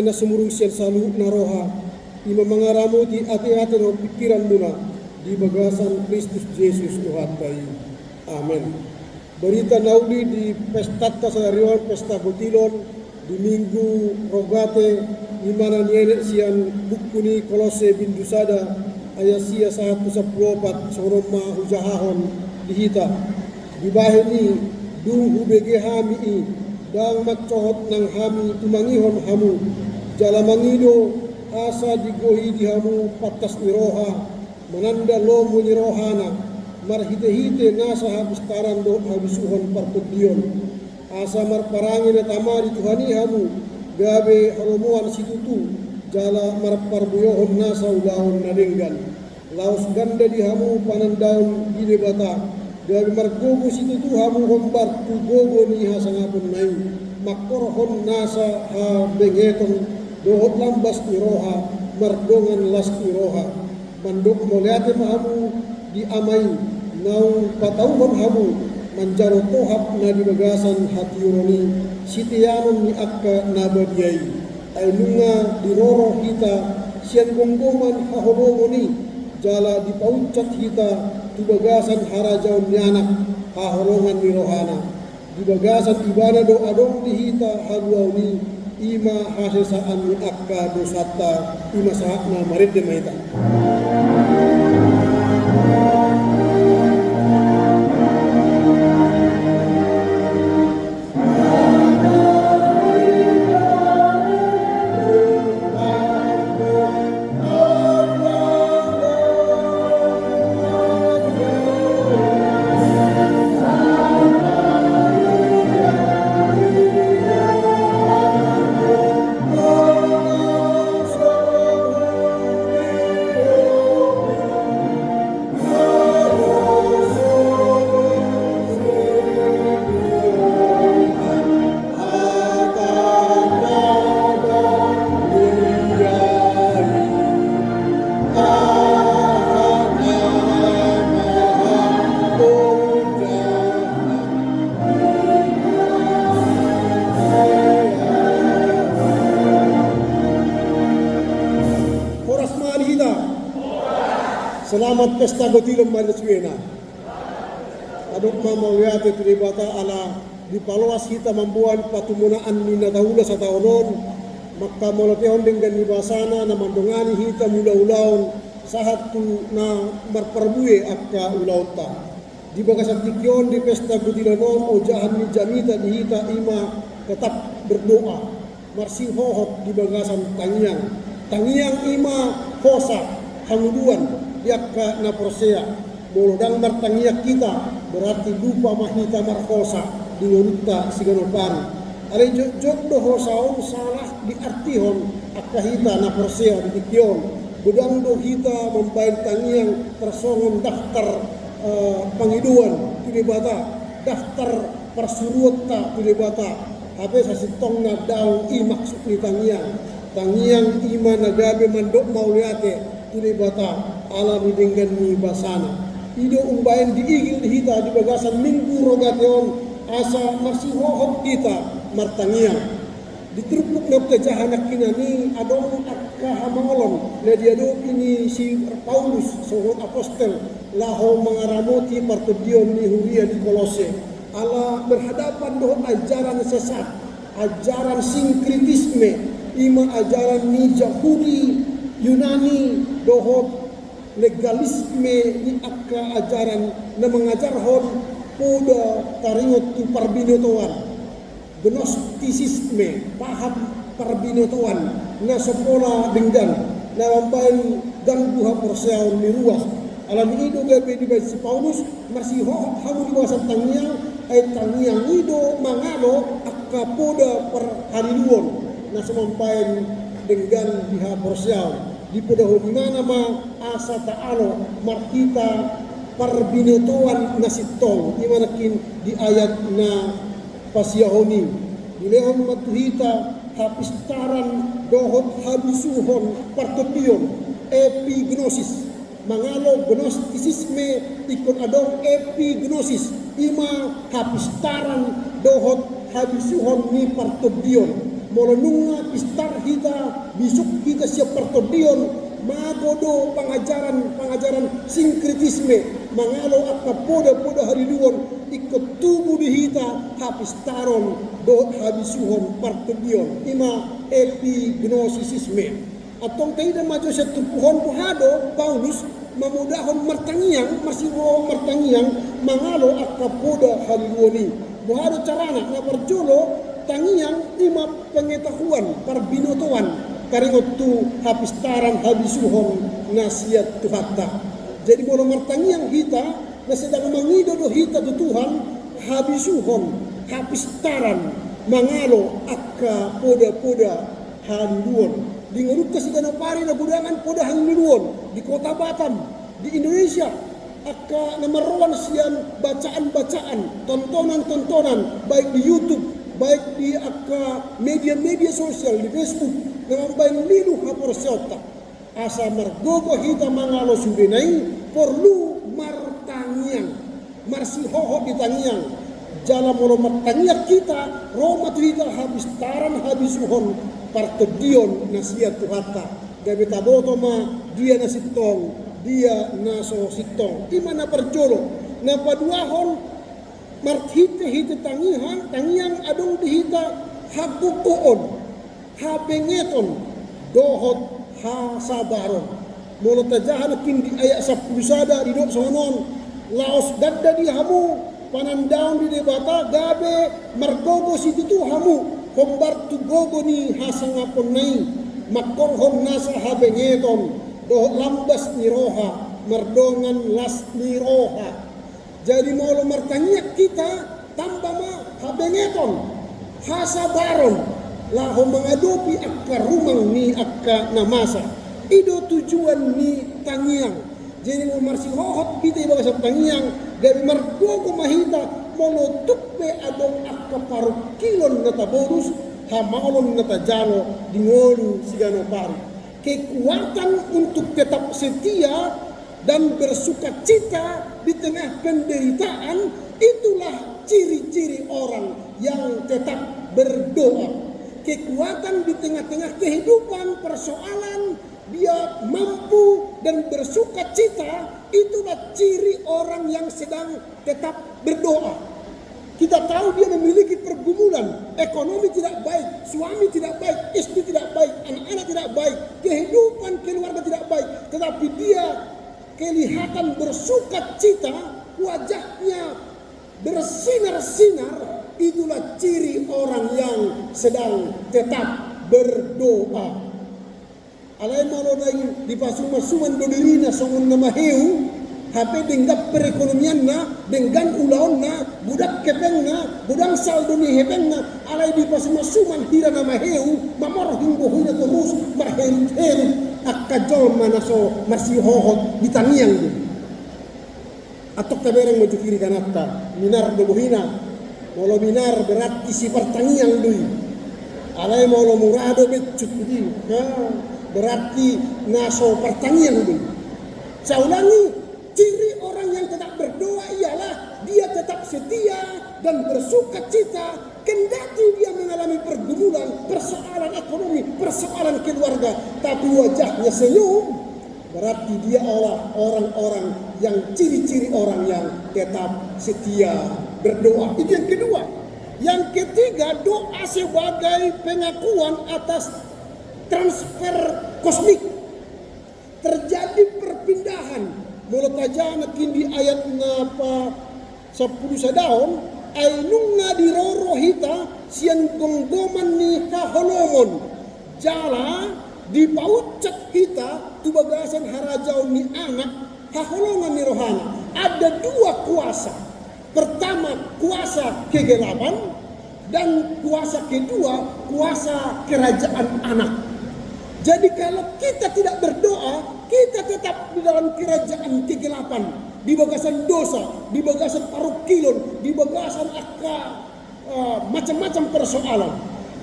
na sumurung siya salu na roha, ima mangaramu di ati-ati no pikiran muna, di bagasan Kristus Jesus Tuhan tayo. Amen. Berita nauli di pesta sa Riwan, pesta Butilon, di Minggu Rogate, di mana niyenek siyan buku ni Kolose Bindusada, ayat siya 1:14, soroma hujahahon dihita. Di bahin ni, dung hubege hami i, dang magcohot ng hami tumangihon hamu, jalamangido, asa digohi di hamu patas ni roha, mananda lomo ni rohana, marhite-hite nasa habistaran do habisuhon partubion, asa marparangin at amari tuhani hamu, gabe halomuan situtu, jala marparbuyohon nasa ulahon nadinggan, laos ganda di hamu panandaon gilebata, gabe margogo situtu hamu hombar tugogo ni hasangapon nayu, makkorhon nasa ha bengetong dohot lambas ni roha, mardongan las ni roha, mandok moliate mahamu di amay, naung patauhon hamu, manjaro tohap na dibagasan hati uroni, sitiyanon ni akka nabadiyay, ay nunga diroro kita, siyan gonggoman hahobomo ni, jala dipaucat kita, tubagasan harajaon ni anak, hahorongan ni rohana, dibagasan ibana do adong dihita haluaw ni, ima hasesaan ni akka dosata, ima sahak na marit de maita. Selamat pesta Butilon Maniswena. Adok mamawiyate tribata ala di palawas kita mambuan patumunaan ni natahula sa taonon, magkamolotehon dengan nibasana na mandungani hita mula-ulaon sahat tu na marparbuye akka ulauta. Di bagasan tikyon di pesta Butilonon o jahan ni jamita di hita ima tetap berdoa. Marsihohot di bagasan tangiang ima hosa hanguduan yakka na prosea bolodang martangiak kita berarti lupa mahita marhosa di nurutta siganopan ale jok do hosaon salah di artihon akka hita na prosea di tikyon budang do hita membain tangiang tersongon daftar pangiduan tulibata daftar persuruta tulibata habe sasitong na daw i maksud ni tangiang ima nagabe mandok mauliate tulibata ala midenggan ni basana ido umbayan diigil dihita di bagasan Minggu Rogateon asa marsihohot kita martangiang ditrupuk na petajahanak kinani adong akka hamolon na diado ini si Paulus seorang apostel laho mangaramoti partudion ni huria di Kolose ala berhadapan dohon ajaran sesat ajaran sinkritisme ima ajaran ni Yahudi Yunani dohot legalisme ni akka ajaran na mengajarhon poda taringot tu parbinotoan gnostisisme paham parbinotoan na sekolah denggan na mambain ganggu haporseaon ni ruas alam ido gabe di si Paulus masih hohot hamu di bawah tangiang ay tangiang ido mangalo akka poda per hariluon na semampain denggan di haporseaon di pedahon mana ma asa ta'alo markita parbinotoan na sitong imanakin di ayat na pasiyahoni di lehon matuhita hapistaran dohot habisuhon partopion epignosis mangalo gnostisisme ikon adong epignosis ima hapistaran dohot habisuhon ni partopion molonunga pistar hita bisuk hita siap pertodion magodo pengajaran sinkritisme mangalo akka poda hariluon ikut tubuh di hita habis taron do habisuhon pertodion ima epignosisisme atau tidak maju satu pohon buhado Paulus memudahkan mertangiang masih mau mertangiang mangalo akka poda hariluoni buhado carana na berjolo tangiang ima pengetahuan parbinotoan karingotu habis taran habisuhon nasihat Tuhatta. Jadi mau mertangiang kita na sedang mangidodo hita tu Tuhan habisuhon habis taran mangalo akka poda haliluon. Di ngeruta si pari na budangan poda haliluon di kota Batam di Indonesia. Akka namarwan sian bacaan-bacaan, tontonan-tontonan baik di YouTube, baik di akka media sosial di Facebook dengan baik lilu hapor seota. Asa margogo hita mangalo sudenai perlu martangiang, marsihoho di tangiang. Jala molo martangiang kita, Roma tu hita habis taran habis uhon partodion nasihat Tuhatta. Gabi taboto ma dia nasitong dia naso sitong imana perjolo na paduahon marhite tangiang adong dihita habukuon habengeton dohot hasabaron molo tajahan kindi ayak sapusada di dok sonon laos dadda di hamu panandaon di debata gabe margogo situ hamu kombar tu gogo ni hasangapon nai makorhon nasa habengeton doh lambas ni roha merdongan las ni roha jadi molo martangiak kita tambah ma habengeton hasabaron laho mengadopi akka rumang ni akka namasa ido tujuan ni tangiang jadi mo marsihohot kita ibaga sa tangiang dari margogo mahita molo tukpe adong akka parukilon na taborus hamalon na tajalo dingolu sigano pari kekuatan untuk tetap setia dan bersukacita di tengah penderitaan itulah ciri-ciri orang yang tetap berdoa. Kekuatan di tengah-tengah kehidupan persoalan dia mampu dan bersukacita itulah ciri orang yang sedang tetap berdoa. Kita tahu dia memiliki pergumulan, ekonomi tidak baik, suami tidak baik, istri tidak baik, anak-anak tidak baik, kehidupan keluarga tidak baik. Tetapi dia kelihatan bersukacita, wajahnya bersinar-sinar, itulah ciri orang yang sedang tetap berdoa. Alay malonay di pasumasuman do dirina songon na maheu hape denggap perekonomian na denggan ulaon na budak kepeng na budang saldo ni hepeng na alay di pasumasuman hira na maheu mamor hinggo hina terus marheru akkajol manaso marsihohot di tangiang do atok tabereng maju kiri kanatta minar do buhina molo minar berarti si pertangiang dui alay molo murado becut di berarti naso pertangiang dui saya ulangi ciri orang yang tetap berdoa ialah dia tetap setia dan bersukacita kendati dia mengalami pergumulan, persoalan ekonomi, persoalan keluarga, tapi wajahnya senyum. Berarti dia orang-orang yang ciri-ciri orang yang tetap setia berdoa. Itu yang kedua. Yang ketiga, doa sebagai pengakuan atas transfer kosmik. Terjadi perpindahan. Mulut aja nakin di ayat napa 10 sadaon ay nunga di roro hita siang gonggoman ni kaholomon jala di paucat hita tu bagasan harajau ni anak kaholongan ni rohana ada dua kuasa pertama kuasa kegelapan dan kuasa kedua kuasa kerajaan anak. Jadi kalau kita tidak berdoa, kita tetap di dalam kerajaan kegelapan, di bagasan dosa, di bagasan parukilon, di bagasan macam-macam persoalan.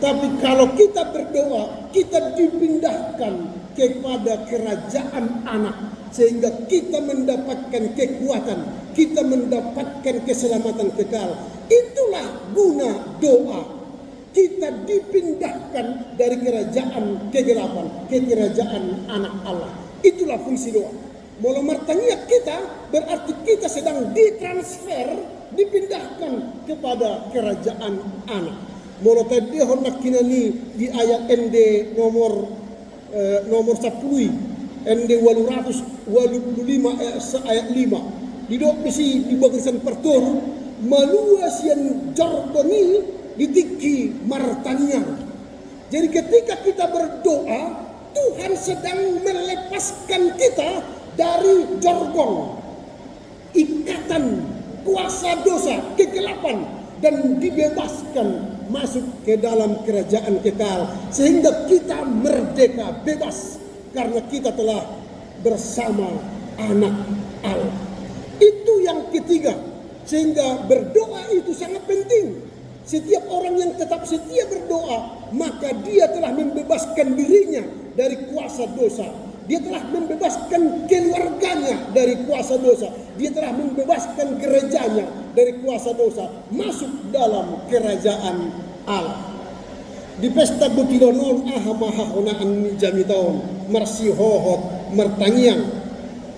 Tapi kalau kita berdoa, kita dipindahkan kepada kerajaan anak, sehingga kita mendapatkan kekuatan, kita mendapatkan keselamatan kekal. Itulah guna doa. kita dipindahkan dari kerajaan kegelapan ke kerajaan anak Allah. Itulah fungsi doa. Mula martaniak kita berarti kita sedang ditransfer, dipindahkan kepada kerajaan anak. Mula tadi hendak kinani di ayat ND nomor 10, ND 885 ayat 5. Di doa bisi di bagian pertoru maluas yang jordoni ditiki martanian. Jadi ketika kita berdoa, Tuhan sedang melepaskan kita dari jorgon, ikatan kuasa dosa, kegelapan, dan dibebaskan masuk ke dalam kerajaan kekal, sehingga kita merdeka, bebas, karena kita telah bersama anak Allah. Itu yang ketiga, sehingga berdoa itu sangat penting. Setiap orang yang tetap setia berdoa, maka dia telah membebaskan dirinya dari kuasa dosa. Dia telah membebaskan keluarganya dari kuasa dosa. Dia telah membebaskan gerejanya dari kuasa dosa, masuk dalam kerajaan Allah. Di pesta butilonon ahamaha honaan jami taon marsi hohot martangiang.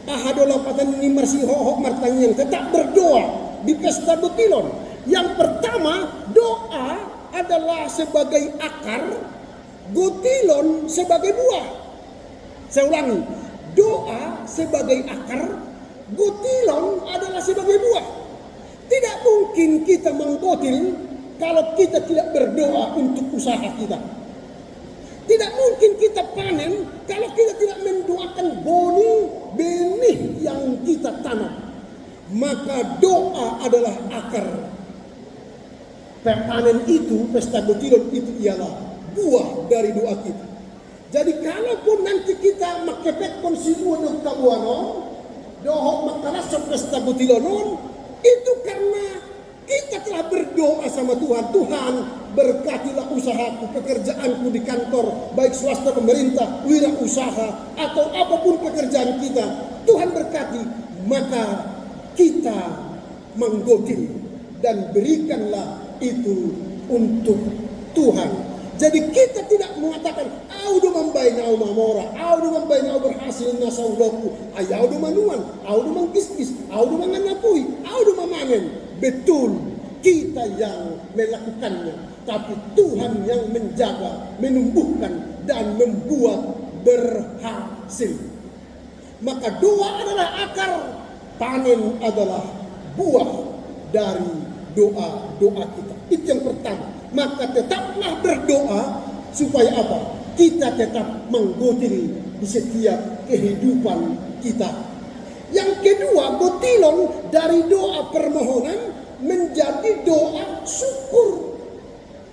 Ahadola patan ni marsi hohot martangiang, tetap berdoa di pesta butilon. Yang pertama, doa adalah sebagai akar, butilon sebagai buah. Saya ulangi, doa sebagai akar, butilon adalah sebagai buah. Tidak mungkin kita menggotil kalau kita tidak berdoa untuk usaha kita. Tidak mungkin kita panen kalau kita tidak mendoakan benih yang kita tanam. Maka doa adalah akar. Panen itu, pesta butilon itu ialah buah dari doa kita. Jadi kalaupun nanti kita makepek konsimu untuk kabuano, dohok makalasok pesta butilonon, itu karena kita telah berdoa sama Tuhan. Tuhan, berkatilah usahaku, pekerjaanku di kantor, baik swasta pemerintah, wirausaha, atau apapun pekerjaan kita. Tuhan berkati, maka kita menggotil dan berikanlah itu untuk Tuhan. Jadi kita tidak mengatakan audo mambai nau mamora, audo mambai nau berhasil nasaudoku, ayaudo manuan, audo mangkis-kis, audo manganapui, audo mamanen. Betul, kita yang melakukannya, tapi Tuhan yang menjaga, menumbuhkan dan membuat berhasil. Maka doa adalah akar, panen adalah buah dari doa-doa kita. Itu yang pertama. Maka tetaplah berdoa supaya apa? Kita tetap menggotil di setiap kehidupan kita. Yang kedua, gotilong dari doa permohonan menjadi doa syukur.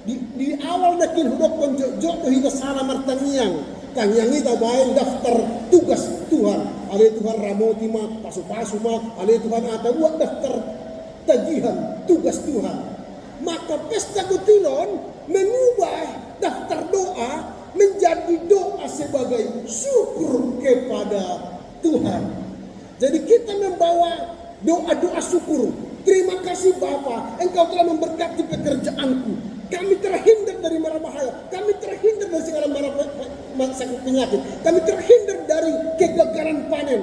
Di awal dakin hudok konjok hingga salah martaniang. Kang yang kita bayan daftar tugas Tuhan. Ada Tuhan ramoti mak, pasu-pasu mak, ada Tuhan ada buat daftar tagihan tugas Tuhan. Maka pesta butilon mengubah daftar doa menjadi doa sebagai syukur kepada Tuhan. Jadi kita membawa doa-doa syukur. Terima kasih Bapa, Engkau telah memberkati pekerjaanku. Kami terhindar dari mara bahaya. Kami terhindar dari segala mara sakit penyakit. Kami terhindar dari kegagalan panen.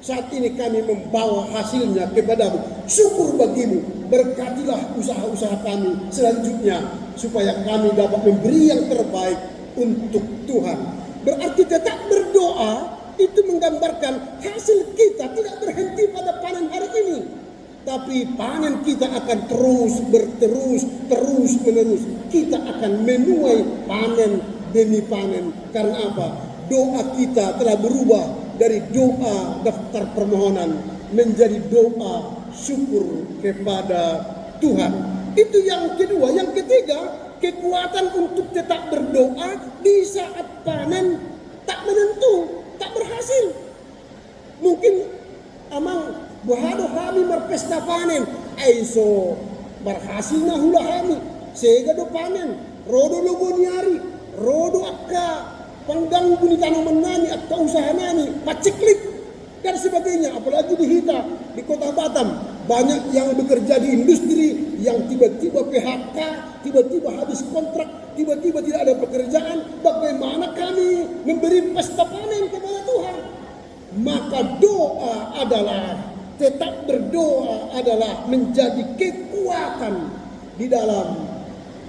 Saat ini kami membawa hasilnya kepadamu. Syukur bagimu. Berkatilah usaha-usaha kami selanjutnya, supaya kami dapat memberi yang terbaik untuk Tuhan. Berarti tetap berdoa itu menggambarkan hasil kita tidak berhenti pada panen hari ini, tapi panen kita akan terus menerus. Kita akan menuai panen demi panen. Karena apa? Doa kita telah berubah dari doa daftar permohonan menjadi doa syukur kepada Tuhan. Itu yang kedua. Yang ketiga, kekuatan untuk tetap berdoa di saat panen tak menentu, tak berhasil. Mungkin amang bahado kami berpesta panen, aiso berhasil na hula kami, sehingga do panen, rodo logo niari, rodo akka pangganggu ni tanaman nani atau usaha nani, paciklik dan sebagainya. Apalagi di Hita, di kota Batam, Banyak yang bekerja di industri yang tiba-tiba PHK, tiba-tiba habis kontrak, tiba-tiba tidak ada pekerjaan. Bagaimana kami memberi pesta panen kepada Tuhan? Maka doa adalah, tetap berdoa adalah menjadi kekuatan di dalam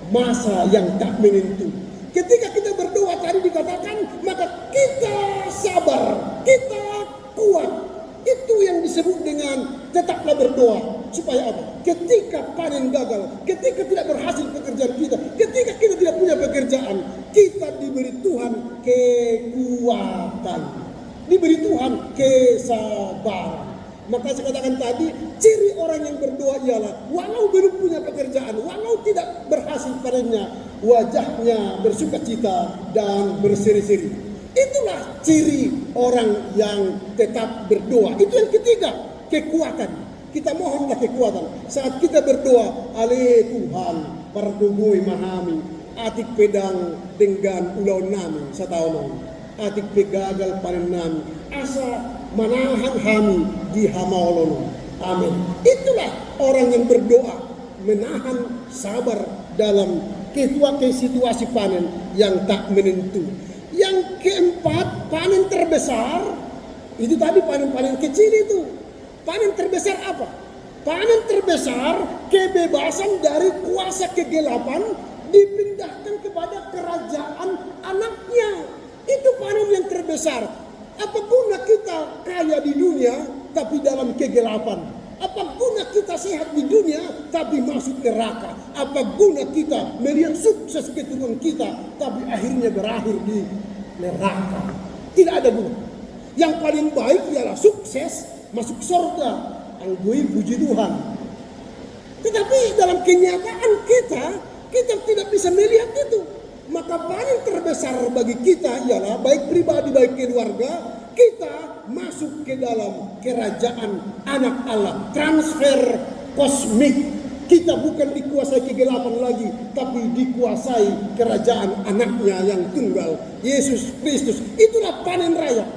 masa yang tak menentu. Ketika kita berdoa tadi dikatakan, maka kita sabar, kita kuat. Itu yang disebut dengan tetaplah berdoa. Supaya apa? Ketika panen gagal, ketika tidak berhasil pekerjaan kita, ketika kita tidak punya pekerjaan, kita diberi Tuhan kekuatan, diberi Tuhan kesabaran. Maka saya katakan tadi, ciri orang yang berdoa ialah walau belum punya pekerjaan, walau tidak berhasil panennya, wajahnya bersukacita dan berseri-seri. Itulah ciri orang yang tetap berdoa. Itu yang ketiga, kekuatan. Kita mohonlah kekuatan. Saat kita berdoa, ale Tuhan, pardugui mahami, atik pedang dengan ulau nami setahun. Atik pegagal panen nami, asa manahan kami di hamaolono. Amin. Itulah orang yang berdoa, menahan sabar dalam situasi panen yang tak menentu. Yang keempat, panen terbesar. Itu tadi panen-panen kecil itu. Panen terbesar apa? Panen terbesar kebebasan dari kuasa kegelapan dipindahkan kepada kerajaan anaknya. Itu panen yang terbesar. Apa guna kita kaya di dunia tapi dalam kegelapan? Apa guna kita sehat di dunia tapi masuk neraka? Apa guna kita melihat sukses keturunan kita tapi akhirnya berakhir di neraka? Tidak ada guna. Yang paling baik ialah sukses masuk surga. Anggui puji Tuhan. Tetapi dalam kenyataan kita tidak bisa melihat itu. Maka paling terbesar bagi kita ialah baik pribadi baik keluarga, kita masuk ke dalam kerajaan anak Allah. Transfer kosmik. Kita bukan dikuasai kegelapan lagi, tapi dikuasai kerajaan anaknya yang tunggal, Yesus Kristus. Itulah panen raya.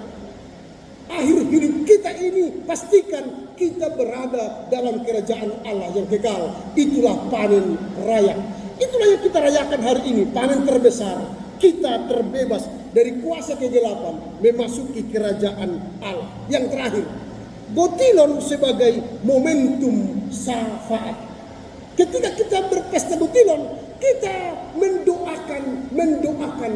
Akhir hidup kita ini pastikan kita berada dalam kerajaan Allah yang kekal. Itulah panen raya. Itulah yang kita rayakan hari ini, panen terbesar. Kita terbebas dari kuasa kegelapan, memasuki kerajaan Allah. Yang terakhir, Botilon sebagai momentum syafaat. Ketika kita berpesta Botilon, kita mendoakan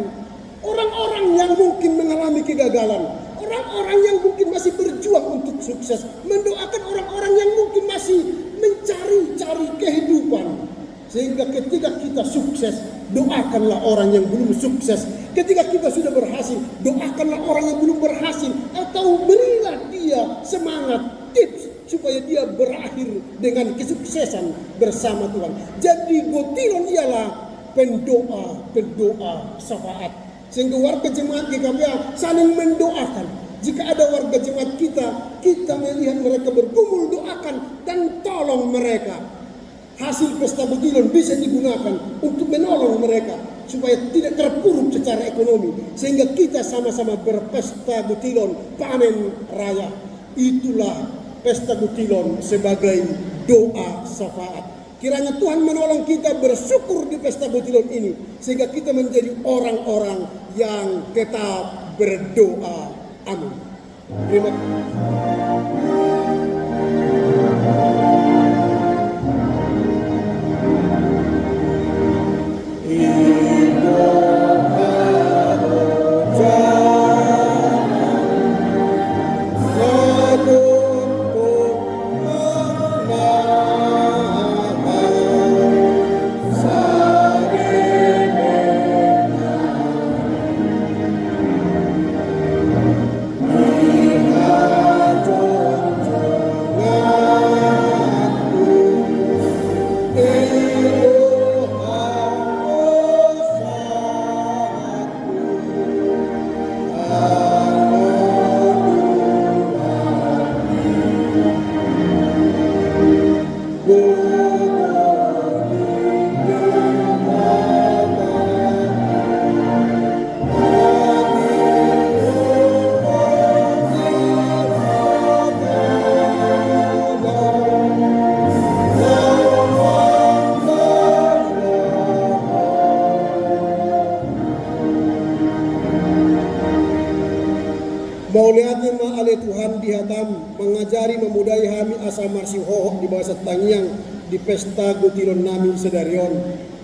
orang-orang yang mungkin mengalami kegagalan, orang-orang yang mungkin masih berjuang untuk sukses, mendoakan orang-orang yang mungkin masih mencari-cari kehidupan. Sehingga ketika kita sukses, doakanlah orang yang belum sukses. Ketika kita sudah berhasil, doakanlah orang yang belum berhasil. Atau berilah dia semangat, tips supaya dia berakhir dengan kesuksesan bersama Tuhan. Jadi Botilon ialah pendoa syafaat. Sehingga warga jemaat GKBA saling mendoakan. Jika ada warga jemaat kita melihat mereka bergumul, doakan dan tolong mereka. Hasil pesta Botilon bisa digunakan untuk menolong mereka supaya tidak terpuruk secara ekonomi, sehingga kita sama-sama berpesta Botilon panen raya. Itulah pesta Botilon sebagai doa syafaat. Kiranya Tuhan menolong kita bersyukur di pesta Botilon ini, sehingga kita menjadi orang-orang yang tetap berdoa. Amin. Terima kasih. asa marsi hohok di bawah tangiang di pesta gutilon namin sa darion.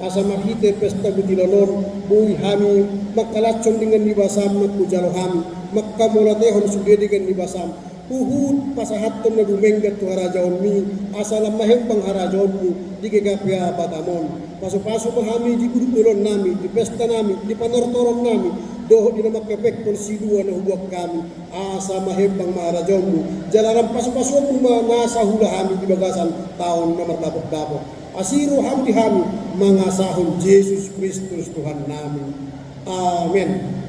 Asa makite pesta gutilonon, buhi hami, magkalachon dengan nibasam magpujalo hami, magkamulatehon suge dengan nibasam. Uhud pasahaton na dumenggat to harajaon mi, asa lamahem pang harajaon mo, di kagapya batamon. Paso-paso mahami di gudulon nami, di pesta nami, di panortoron nami, doho di na makepekton si dua na huwag kami, asa mahem pang maharajaon mo. Jalaran paso-paso mo nasa hula hami di bagasan taon na marlapot-lapot. Asiro hami di hami, mga sahon Jesus Kristus Tuhan namin. Amen.